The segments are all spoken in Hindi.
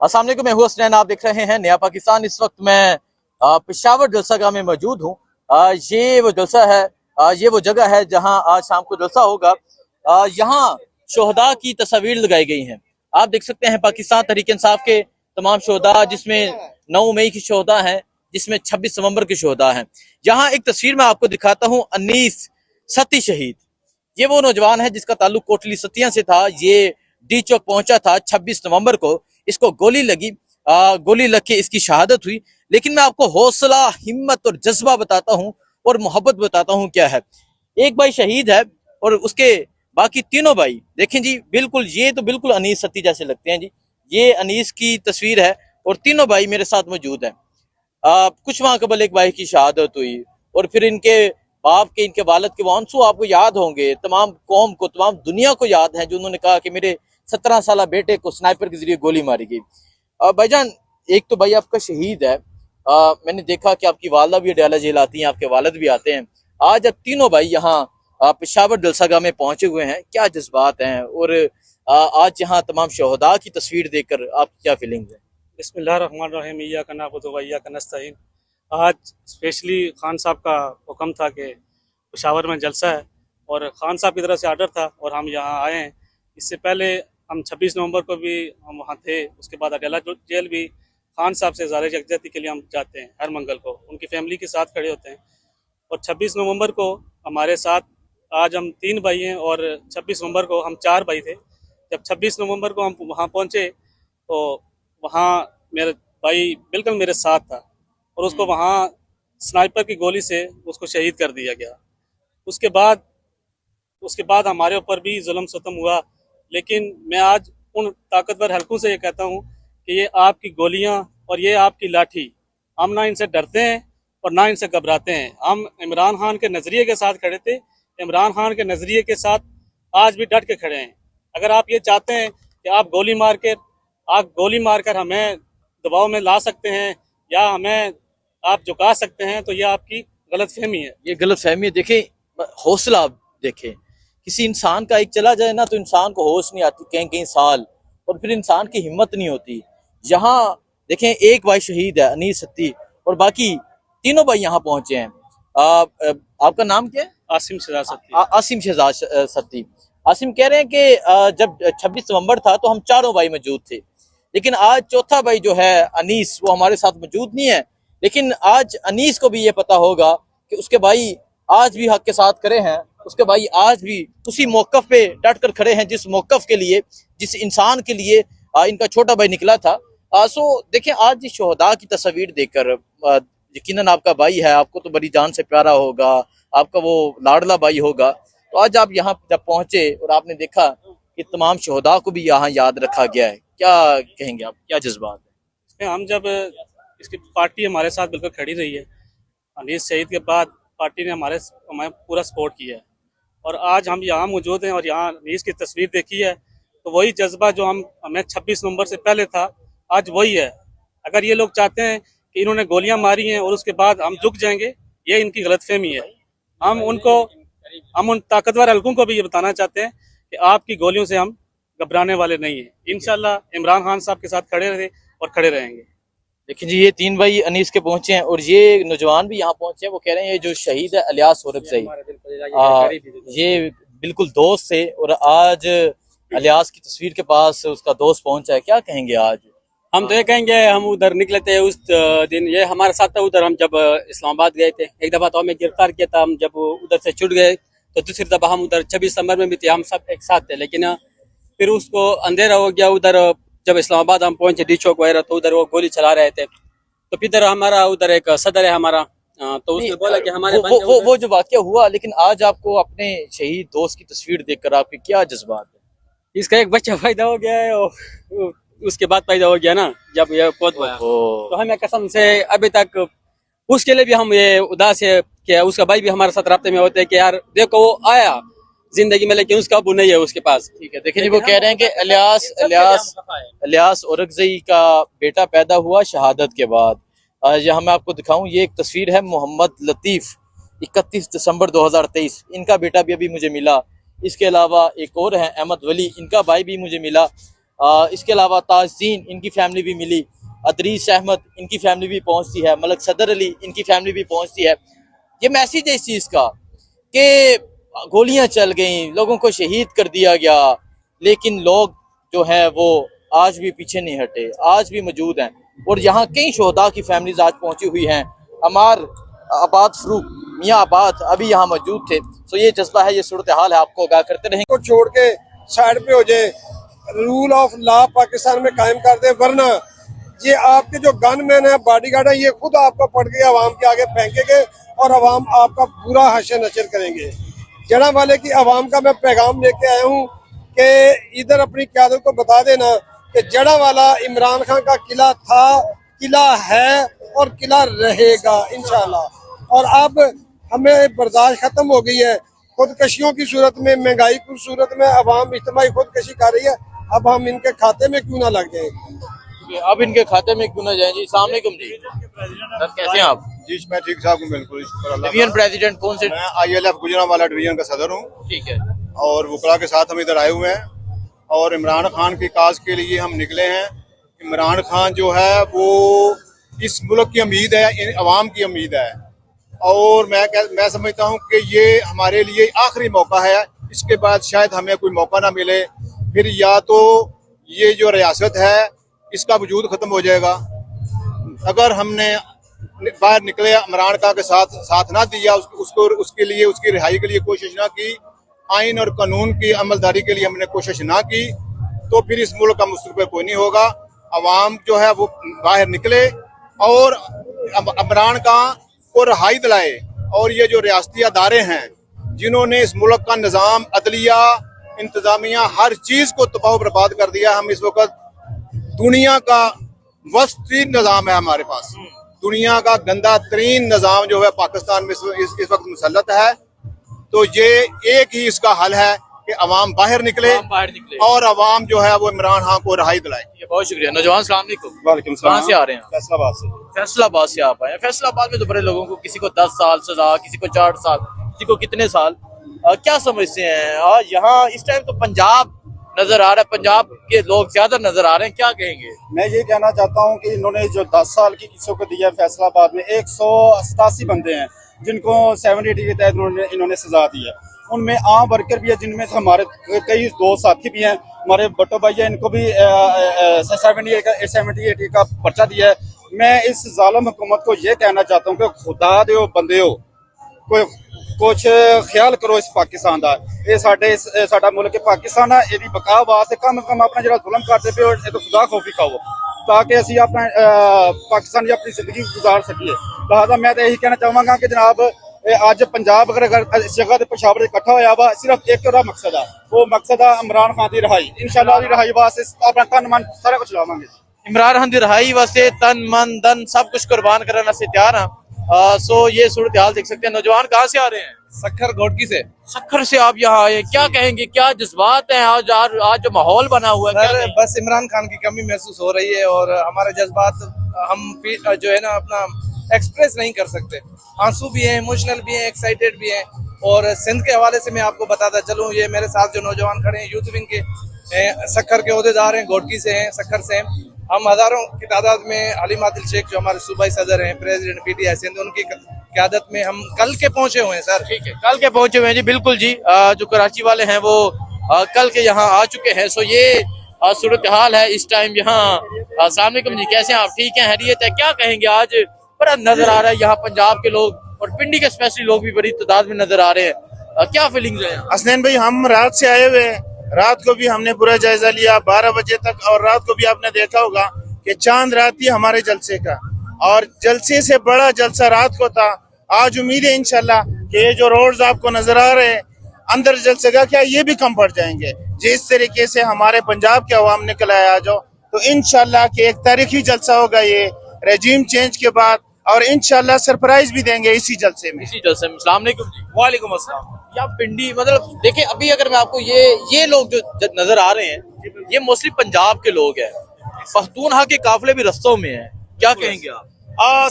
अस्सलाम वालेकुम, मैं हूं हसनैन। आप देख रहे हैं नया पाकिस्तान। इस वक्त मैं पेशावर जलसागाह में मौजूद हूं। ये वो जलसा है, ये वो जगह है जहां आज शाम को जलसा होगा। यहाँ शोहदा की तस्वीर लगाई गई हैं। आप देख सकते हैं पाकिस्तान तहरीक इंसाफ के तमाम शोहदा, जिसमें 9 मई की शोहदा हैं, जिसमें 26 नवंबर के शोहदा हैं। यहाँ एक तस्वीर मैं आपको दिखाता हूँ। अनीस सती शहीद, ये वो नौजवान है जिसका ताल्लुक कोटली सतिया से था। ये डी चौक पहुंचा था 26 नवंबर को। इसको गोली लगी, गोली लग के इसकी शहादत हुई। लेकिन मैं आपको हौसला, हिम्मत और जज्बा बताता हूं और मोहब्बत बताता हूं क्या है। एक भाई शहीद है और उसके बाकी तीनों भाई देखें जी, बिल्कुल ये तो बिल्कुल अनीस सती जैसे लगते हैं जी। ये अनीस की तस्वीर है और तीनों भाई मेरे साथ मौजूद है। कुछ माह कबल एक भाई की शहादत हुई और फिर इनके बाप के, इनके वालिद के वो आंसू आपको याद होंगे। तमाम कौम को, तमाम दुनिया को याद है जो उन्होंने कहा कि मेरे 17 साल बेटे को स्नाइपर के जरिए गोली मारी गई। भाईजान, एक तो भाई आपका शहीद है। मैंने देखा कि आपकी वालदा भी अडयाला जेल आती हैं, आपके वालिद भी आते हैं। आज अब तीनों भाई यहाँ पेशावर जलसागाह में पहुंचे हुए हैं, क्या जज्बात हैं? और आज यहाँ तमाम शोहदा की तस्वीर देखकर आप क्या फीलिंग्स है? बिस्मिल्लाहिर्रहमानिर्रहीम, इय्याका नअबुदु व इय्याका नस्तईन। आज स्पेशली खान साहब का हुक्म था कि पेशावर में जलसा है और खान साहब की तरफ से आर्डर था और हम यहाँ आए हैं। इससे पहले हम 26 नवंबर को भी हम वहाँ थे। उसके बाद अडयाला जेल भी खान साहब से ज़ाहिर यकजहती के लिए हम जाते हैं। हर मंगल को उनकी फैमिली के साथ खड़े होते हैं। और 26 नवंबर को हमारे साथ, आज हम 3 भाई हैं और 26 नवंबर को हम 4 भाई थे। जब 26 नवंबर को हम वहाँ पहुँचे तो वहाँ मेरे भाई बिल्कुल मेरे साथ था और उसको वहाँ स्नाइपर की गोली से उसको शहीद कर दिया गया। उसके बाद हमारे ऊपर भी जुल्म सितम हुआ। लेकिन मैं आज उन ताकतवर हलकों से ये कहता हूँ कि ये आपकी गोलियाँ और ये आपकी लाठी, हम ना इनसे डरते हैं और ना इनसे घबराते हैं। हम इमरान खान के नज़रिए के साथ खड़े थे, इमरान खान के नज़रिए के साथ आज भी डट के खड़े हैं। अगर आप ये चाहते हैं कि आप गोली मारकर हमें दबाव में ला सकते हैं या हमें आप झुका सकते हैं, तो ये आपकी गलत फहमी है। ये गलत फहमी है। देखें, हौसला आप देखें, किसी इंसान का एक चला जाए ना तो इंसान को होश नहीं आती कहीं कहीं साल, और फिर इंसान की हिम्मत नहीं होती। यहाँ देखें, एक भाई शहीद है अनीस सत्ती और बाकी तीनों भाई यहाँ पहुंचे हैं। आपका नाम क्या है? आसिम शहजाद सत्ती। आसिम शहजाद सत्ती। आसिम कह रहे हैं कि जब 26 नवंबर था तो हम चारों भाई मौजूद थे, लेकिन आज चौथा भाई जो है अनीस, वो हमारे साथ मौजूद नहीं है। लेकिन आज अनीस को भी ये पता होगा कि उसके भाई आज भी हक के साथ खड़े हैं। उसके भाई आज भी उसी मौकफ पे डट कर खड़े हैं जिस मौकफ के लिए, जिस इंसान के लिए इनका छोटा भाई निकला था। सो देखें, आज इस शोहदा की तस्वीर देखकर यकीनन आपका भाई है, आपको तो बड़ी जान से प्यारा होगा, आपका वो लाडला भाई होगा। तो आज आप यहाँ जब पहुंचे और आपने देखा कि तमाम शोहदा को भी यहाँ याद रखा गया है, क्या कहेंगे आप, क्या जज्बात है? हम जब इसकी पार्टी हमारे साथ बिल्कुल खड़ी रही है, अनीस शहीद के बाद पार्टी ने हमें पूरा सपोर्ट किया है और आज हम यहाँ मौजूद हैं और यहाँ अनीस की तस्वीर देखी है तो वही जज्बा जो हमें 26 नवंबर से पहले था, आज वही है। अगर ये लोग चाहते हैं कि इन्होंने गोलियां मारी हैं और उसके बाद हम झुक जाएंगे, ये इनकी गलतफहमी है। हम उन ताकतवर हलकों को भी ये बताना चाहते हैं कि आपकी गोलियों से हम घबराने वाले नहीं हैं। इंशाल्लाह इमरान खान साहब के साथ खड़े रहे और खड़े रहेंगे। देखिए जी, ये 3 भाई अनीस के पहुंचे हैं और ये नौजवान भी यहाँ पहुंचे हैं। वो कह रहे हैं ये जो शहीद है अलियास औरकज़ई, ये बिल्कुल दोस्त थे और आज अलियास की तस्वीर के पास उसका दोस्त पहुंचा है। क्या कहेंगे आज? हम तो ये कहेंगे, हम उधर निकले थे उस दिन, ये हमारे साथ था उधर। हम जब इस्लामाबाद गए थे, एक दफा तो हमें गिरफ्तार किया था। हम जब उधर से छुट गए तो दूसरी दफा हम उधर 26 नवंबर में भी थे, हम सब एक साथ थे। लेकिन फिर उसको अंधेरा हो गया उधर। जब इस्लामाबाद हम पहुंचे डी चौक वगैरह, तो उधर वो गोली चला रहे थे। तो फिर हमारा उधर एक सदर है हमारा, तो उसने बोला कि हमारे वो जो वाकया हुआ। लेकिन आज आपको अपने शहीद दोस्त की तस्वीर देखकर आपके क्या जज्बात है? इसका एक बच्चा पैदा हो गया है और उसके बाद पैदा हो गया ना, जब ये पौध हुआ तो हमें कसम से अभी तक उसके लिए भी हम ये उदास है कि उसका भाई भी हमारे साथ रास्ते में होते हैं कि यार देखो वो आया जिंदगी में, लेकिन उसका अबू नहीं है उसके पास। ठीक है, देखिए जी, वो कह रहे हैं कि अलियास औरकज़ई का बेटा पैदा हुआ शहादत के बाद। यहाँ मैं आपको दिखाऊं, ये एक तस्वीर है मोहम्मद लतीफ़, 31 दिसंबर 2023, इनका बेटा भी अभी मुझे मिला। इसके अलावा एक और है अहमद वली, इनका भाई भी मुझे मिला। इसके अलावा ताज़ीन इनकी फैमिली भी मिली, अदरीस अहमद इनकी फैमिली भी पहुंचती है, मलक सदर अली इनकी फैमिली भी पहुंचती है। ये मैसेज है इस चीज़ का कि गोलियां चल गई, लोगों को शहीद कर दिया गया, लेकिन लोग जो हैं वो आज भी पीछे नहीं हटे, आज भी मौजूद हैं। और यहाँ कई शोहदा की फैमिलीज आज पहुंची हुई हैं। अमार आबाद फरूक मियाँ आबाद अभी यहाँ मौजूद थे। तो ये जज्बा है, ये सूरत हाल है, आपको आगाह करते रहेंगे। को छोड़ के साइड पे हो जाए, रूल ऑफ लॉ पाकिस्तान में कायम कर दे, वरना ये आपके जो गनमैन है, बॉडीगार्ड है, ये खुद आपको पकड़ के अवाम के आगे फेंकेंगे और अवाम आपका बुरा हशर नशर करेंगे। जड़ा वाले की अवाम का मैं पैगाम लेके आया हूँ कि इधर अपनी क़यादत को बता देना कि जड़ा वाला इमरान खान का किला था, किला है और किला रहेगा इंशाल्लाह। और अब हमें बर्दाश्त खत्म हो गई है। खुदकशियों की सूरत में, महंगाई की सूरत में अवाम इज्तिमाई खुदकशी कर रही है। अब हम इनके खाते में क्यों ना लग जाए, अब इनके खाते में क्यों ना जाए जी। अस्सलाम वालेकुम जी, सर कैसे हैं आप? जी मैं ठीक ठाक हूँ, बिल्कुल शुक्र अल्लाह डिवीजन का। प्रेसिडेंट कौन से? मैं ILF गुजरांवाला डिवीजन का सदर हूँ ठीक है। और वकला के साथ हम इधर आए हुए हैं और इमरान खान की काज के लिए हम निकले हैं। इमरान खान जो है वो इस मुल्क की उम्मीद है, अवाम की उम्मीद है और मैं समझता हूँ कि ये हमारे लिए आखिरी मौका है। इसके बाद शायद हमें कोई मौका ना मिले, फिर या तो ये जो रियासत है इसका वजूद ख़त्म हो जाएगा। अगर हमने बाहर निकले इमरान खान के साथ ना दिया, उसके लिए, उसकी रिहाई के लिए कोशिश ना की, आइन और कानून की अमलदारी के लिए हमने कोशिश ना की, तो फिर इस मुल्क का मुस्तकबिल कोई नहीं होगा। अवाम जो है वो बाहर निकले और इमरान खान को रिहाई दिलाए। और ये जो रियासती अदारे हैं जिन्होंने इस मुल्क का निज़ाम, अदलिया, इंतजामिया, हर चीज़ को तबाह बर्बाद कर दिया। हम इस वक्त दुनिया का वर्स्ट तरीन निज़ाम है हमारे पास, दुनिया का गंदा तरीन निज़ाम जो है पाकिस्तान में इस वक्त मुसल्लत है। तो ये एक ही इसका हल है कि अवाम बाहर निकले और अवाम जो है वो इमरान खान को रिहाई दिलाए। बहुत शुक्रिया। नौजवान सलाम अलैकुम, वालेकुम कहाँ से आ रहे हैं? फैसलाबाद से। फैसलाबाद से आप आए हैं। फैसलाबाद में तो बड़े लोगों को, किसी को 10 साल सजा, किसी को 4 साल, किसी को कितने साल, क्या समझते हैं? और यहाँ इस टाइम तो पंजाब नजर आ रहा है, पंजाब के लोग ज्यादा नजर आ रहे हैं, क्या कहेंगे? मैं ये कहना चाहता हूँ कि इन्होंने जो 10 साल की किसों को दिया फैसलाबाद में, 187 बंदे हैं जिनको 780 के तहत इन्होंने सजा दी है। उनमें आम वर्कर भी है, जिनमें से हमारे कई दो साथी भी हैं। हमारे भट्टो भाई है, इनको भी 78 का पर्चा दिया है। मैं इस जालिम हुकूमत को ये कहना चाहता हूँ कि खुदा दे बंदे हो, कोई कुछ ख्याल करो इस पाकिस्तान का। ये साडा मुल्क पाकिस्तान है, ਇਹਦੀ ਬਕਾ ਵਾਸਤੇ कम से कम अपना जो जुल्म करते पे ये तो खुदा खौफी खाओ ताकि असी अपना पाकिस्तान की अपनी जिंदगी गुजार सकिए। लिहाजा मैं तो यही कहना चाहूँगा कि जनाब अज पंजाब अगर इस जगह से पेशावर इकट्ठा होया वा, सिर्फ एक मकसद है, वो मकसद है इमरान खान की रिहाई। इंशाअल्लाह रिहाई वास्ते अपना तन मन सारा कुछ लावांगे। इमरान खान की रिहाई वास्ते तन मन धन सब कुछ कुर्बान करने से तैयार हैं। सो ये सूरत हाल देख सकते हैं। नौजवान कहाँ से आ रहे हैं? सक्खर घोटकी से। सक्खर से आप यहाँ आए, क्या कहेंगे, क्या जज्बात हैं आज जो माहौल बना हुआ है? क्या सर कहेंगे? बस इमरान खान की कमी महसूस हो रही है और हमारे जज्बात हम जो है ना अपना एक्सप्रेस नहीं कर सकते। आंसू भी हैं, इमोशनल भी हैं, एक्साइटेड भी हैं। और सिंध के हवाले से मैं आपको बताता चलूँ, ये मेरे साथ जो नौजवान खड़े हैं यूथ विंग के सक्खर के ओहदेदार हैं, घोटकी से हैं, सक्खर से हैं। हम हजारों की तादाद में हलीम आदिल शेख जो हमारे सूबाई सदर हैं, प्रेसिडेंट PTI सिंध, उनकी क़यादत में हम कल के पहुंचे हुए हैं। सर ठीक है, कल के पहुंचे हुए हैं जी, बिल्कुल जी। जो कराची वाले हैं वो कल के यहाँ आ चुके हैं। सो ये सूरत हाल है इस टाइम यहाँ। अस्सलाम वालेकुम जी, कैसे हैं आप? ठीक है, हैरियत है? क्या कहेंगे, आज बड़ा नजर आ रहा है यहाँ पंजाब के लोग और पिंडी के स्पेशली लोग भी बड़ी तादाद में नजर आ रहे हैं, क्या फीलिंग्स है? हसनैन भाई, हम रात से आए हुए हैं, रात को भी हमने पूरा जायजा लिया 12 बजे तक, और रात को भी आपने देखा होगा कि चांद रात ही हमारे जलसे का, और जलसे से बड़ा जलसा रात को था। आज उम्मीद है इंशाल्लाह कि ये जो रोड्स आपको नजर आ रहे हैं अंदर जलसे का क्या, ये भी कम पड़ जाएंगे। जिस तरीके से हमारे पंजाब के अवाम निकल आया जो, तो इंशाल्लाह कि एक तारीखी जलसा होगा ये रेजिम चेंज के बाद, और इंशाल्लाह सरप्राइज भी देंगे इसी जलसे में। इसी जलसे में। अस्सलाम वालेकुम जी। वालेकुम अस्सलाम। या पिंडी, मतलब देखिए अभी अगर मैं आपको ये लोग जो नजर आ रहे हैं, ये मोस्टली पंजाब के लोग हैं। पख्तूनख्वा के काफिले भी रस्तों में हैं, क्या कहेंगे आप?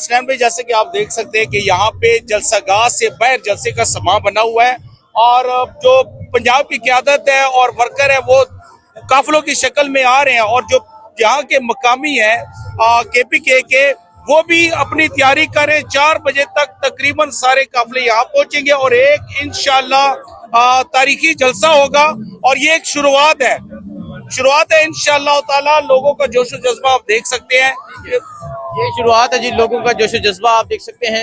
सैन भाई, जैसे कि आप देख सकते हैं कि यहाँ पे जलसागाह से बाहर जलसे का समा बना हुआ है और जो पंजाब की क़यादत है और वर्कर है वो काफिलों की शक्ल में आ रहे हैं और जो यहाँ के मकामी है KPK के, वो भी अपनी तैयारी करें। 4 बजे तक तकरीबन सारे काफिले यहाँ पहुंचेंगे और एक इंशाल्लाह तारीखी जलसा होगा और ये एक शुरुआत है इंशाल्लाह ताला। लोगों का जोश व जज्बा आप देख सकते हैं। ये शुरुआत है जी, लोगों का जोश व जज्बा आप देख सकते हैं।